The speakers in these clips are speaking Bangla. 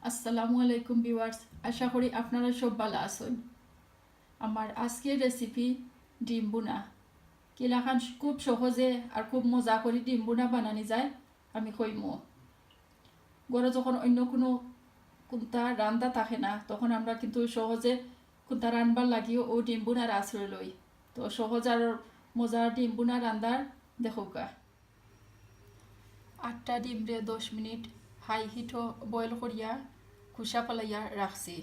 আসসালামু আলাইকুম ভিউয়ার্স, আশা করি আপনারা সব ভালো আছেন। আমার আজকের রেসিপি ডিম বুনা। কিলাখান খুব সহজে আর খুব মজা করে ডিম বুনা বানানি যায় আমি কইমু। ঘরে যখন অন্য কোনো কোনটা রান্না থাকে না তখন আমরা কিন্তু সহজে কোনটা রান্নার লাগিও ও ডিম বুনার আশ্রয় লই। তো সহজ আর মজার ডিম বুনা রান্নার দেখোকা। 8টা ডিম রে 10 মিনিট হাই হিট বয়েল করিয়া খুসা ফেলাইয়া রাখছি।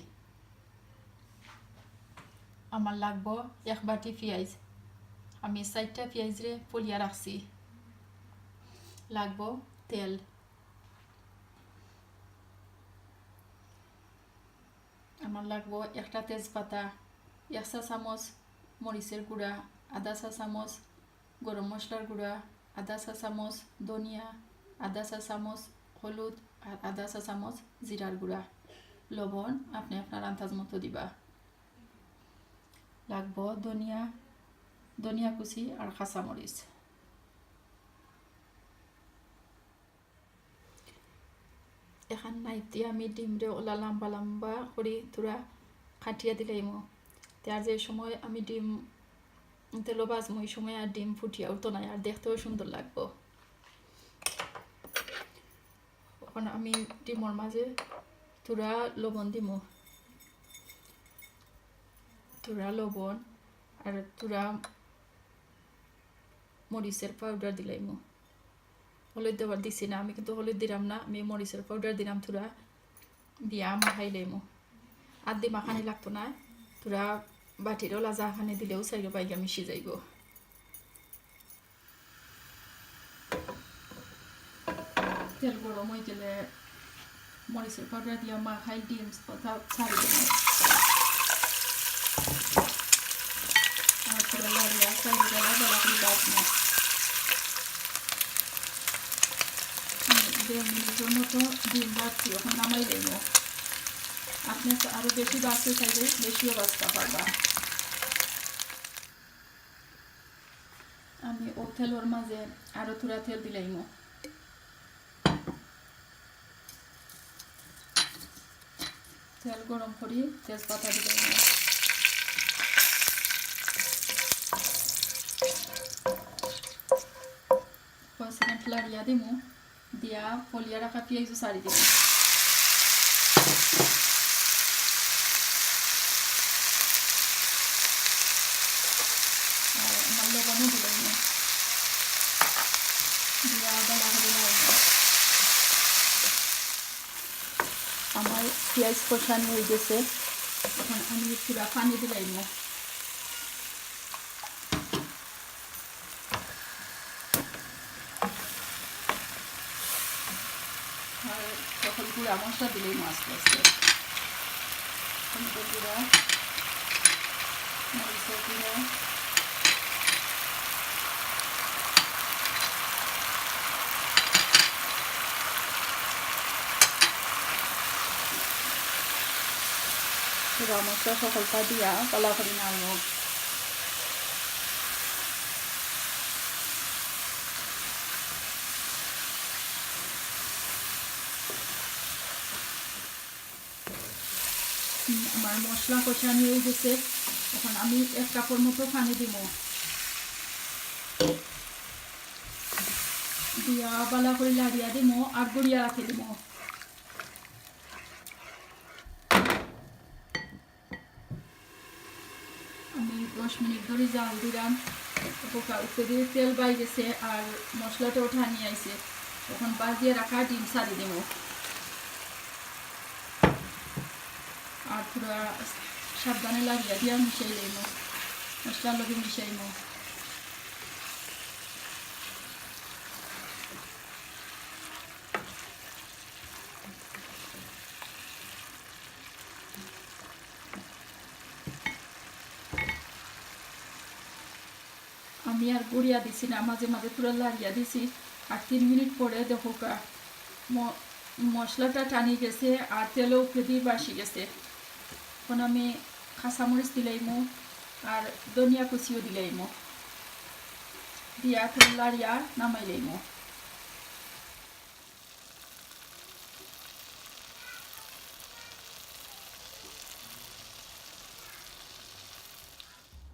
আমার লাগবো 1 বাটি পেঁয়াজ, আমি 4টা পেঁয়াজ রে ফলিয়া রাখছি। লাগবো তেল, আমার লাগবো একটা তেজপাতা, 1 চা চামচ মরিচের গুঁড়া, আধা চা চামচ গরম মশলার গুঁড়া, আধা চা চামচ ধনিয়া, আধা চা চামচ হলুদ আর আধা চা চামচ জিরার গুঁড়া। লবণ আপনি আপনার আন্দাজ মতো দিবা। লাগবো ধনিয়া কুচি আর কাঁচামরিচ। এখন নাইফ দিয়ে আমি ডিমরে ওলা লম্বা লম্বা করে তোরা কাটিয়া দিলাম। তার যে সময় আমি ডিম তেলো বাজমো ওই সময় আর ডিম ফুটিয়া উঠতো না, আর দেখতেও সুন্দর লাগবো। এখন আমি ডিমর মাঝে তোরা লবণ দিমু, তোরা লবণ আর তোরা মরিচের পাউডার দিলাইমু। হলুদ দেওয়ার দিছি না, আমি কিন্তু হলুদ দিলাম না, আমি মরিচের পাউডার দিলাম। তোরা দিয়া মাখাইলাইমু। আর দি মাখানি লাগতো না, তোরা বাটির ওলা জাখানে দিলেও চাইলে বাইগা মিশি যাইব। তেল গরম হয়ে গেলে মরিচের পাউডার দিয়া মাখাই ডিম ছাড়ি দেব। আর তোরা লাড়িয়া চাইলে বেলা বেলা করে বাজনা 1.5 মিনিটের মতো ডিম ভাজছি। এখন নামাই দেব। আপনি আরো বেশি বাজতে চাইলে বেশিও বাজতে পারবা। আমি ও তেলের মাঝে আরো তোরা তেল দিলাইম। তেল গরম করি তেজপাতা দিলাইম। 5 সেকেন্ড লাড়িয়া দিমু, দিয়া ফলিয়া রাখা পেঁয়াজও ছাড়ি দিব। আর আমার লবণও দিলাইম, দিয়া বেলা হলে লাগাইম। আমার পেঁয়াজ কষানো হয়ে গেছে, এখন আমি পুরা পানি দিলাইম। আর সকল গুঁড়া মশলা দিলেই আস্তে আস্তে টমেটোর গুঁড়া, মরিচের গুঁড়া, গুঁড়া মশলা সকলটা দিয়া পালা করে নাড়ব। আমার মশলা কষানি হয়ে গেছে, এখন আমি 1 কাপের মতো পানি দিব। দিয়া বালা করে লাড়িয়া দিব আর গড়িয়া রাখি দিব। আমি 10 মিনিট ধরে জাল দিলাম। উপরে তেল বাই গেছে আর মশলাটা ওঠা নিয়ে আইছে। এখন বাজিয়ে রাখা ডিম ছাড়ি দিব। আর পুরা সাবধানে লাগিয়ে দিয়া মিশাই লইম, মশলার লগে মিশাইম। আমি আর গড়িয়া দিছি না, মাঝে মাঝে পুরা লাগিয়ে দিছি। আর 3 মিনিট পরে দেখো মশলাটা টানি গেছে আর তেলও উপরে দিয়ে বাসি গেছে। এখন আমি কাঁচামরিচ দিলাইমু আর ধনিয়া কুচিও দিলাইমু, দিয়া তেল লাড়িয়া নামাই লইমু।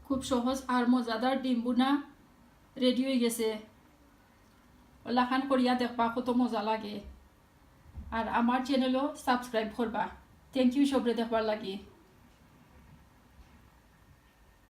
খুব সহজ আর মজাদার ডিম বুনা রেডি হয়ে গেছে। ওলাখান করিয়া দেখবা কত মজা লাগে। আর আমার চ্যানেলও সাবস্ক্রাইব করবা। থ্যাংক ইউ সবরে দেখবার লাগি।